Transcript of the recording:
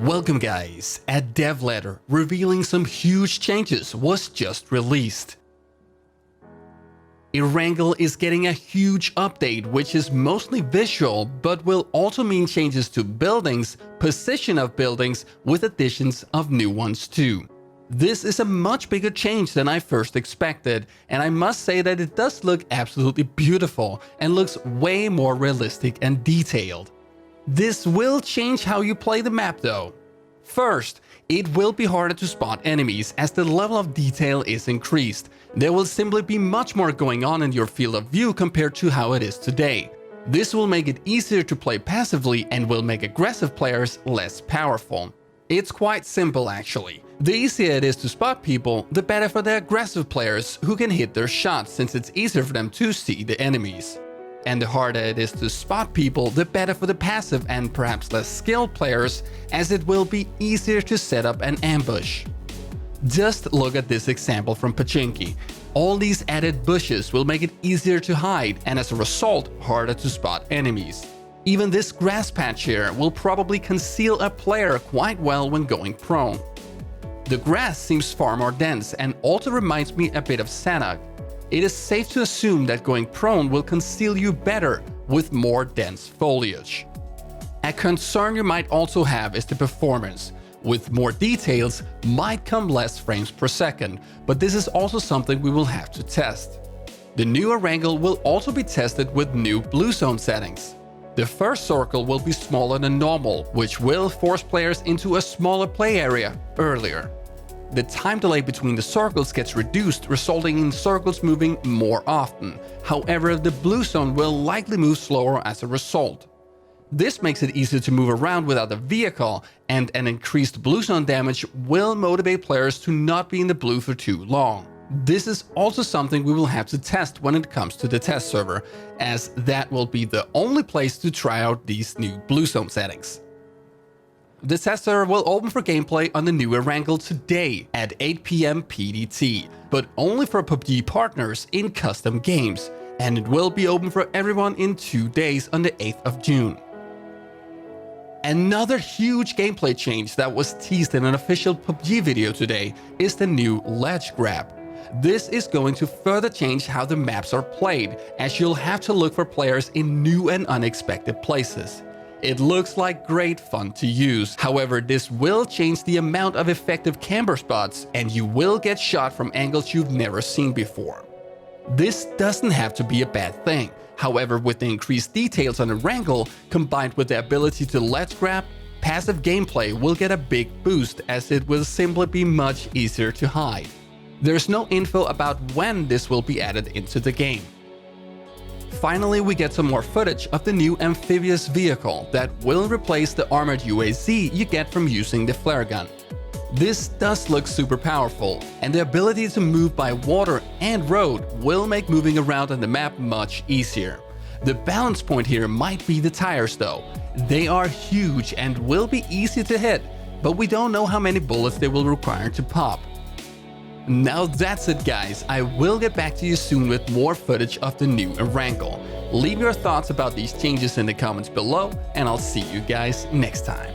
Welcome guys, a dev letter revealing some huge changes was just released. ERANGEL is getting a huge update which is mostly visual but will also mean changes to buildings, position of buildings with additions of new ones too. This is a much bigger change than I first expected, and I must say that it does look absolutely beautiful and looks way more realistic and detailed. This will change how you play the map though. First, it will be harder to spot enemies as the level of detail is increased. There will simply be much more going on in your field of view compared to how it is today. This will make it easier to play passively and will make aggressive players less powerful. It's quite simple actually. The easier it is to spot people, the better for the aggressive players who can hit their shots since it's easier for them to see the enemies. And the harder it is to spot people, the better for the passive and perhaps less skilled players, as it will be easier to set up an ambush. Just look at this example from PUBG. All these added bushes will make it easier to hide and as a result harder to spot enemies. Even this grass patch here will probably conceal a player quite well when going prone. The grass seems far more dense and also reminds me a bit of Sanhok. It is safe to assume that going prone will conceal you better with more dense foliage. A concern you might also have is the performance. With more details might come less frames per second, but this is also something we will have to test. The new ERANGEL will also be tested with new blue zone settings. The first circle will be smaller than normal, which will force players into a smaller play area earlier. The time delay between the circles gets reduced, resulting in circles moving more often. However, the blue zone will likely move slower as a result. This makes it easier to move around without a vehicle, and an increased blue zone damage will motivate players to not be in the blue for too long. This is also something we will have to test when it comes to the test server, as that will be the only place to try out these new blue zone settings. The test server will open for gameplay on the new ERANGEL today at 8 PM PDT, but only for PUBG partners in custom games, and it will be open for everyone in 2 days on the 8th of June. Another huge gameplay change that was teased in an official PUBG video today is the new ledge grab. This is going to further change how the maps are played, as you'll have to look for players in new and unexpected places. It looks like great fun to use, however this will change the amount of effective camber spots and you will get shot from angles you've never seen before. This doesn't have to be a bad thing, however with the increased details on ERANGEL combined with the ability to ledge grab, passive gameplay will get a big boost as it will simply be much easier to hide. There's no info about when this will be added into the game. Finally, we get some more footage of the new Amphibious vehicle that will replace the armored UAZ you get from using the flare gun. This does look super powerful, and the ability to move by water and road will make moving around on the map much easier. The balance point here might be the tires though. They are huge and will be easy to hit, but we don't know how many bullets they will require to pop. Now that's it guys, I will get back to you soon with more footage of the new ERANGEL. Leave your thoughts about these changes in the comments below, and I'll see you guys next time.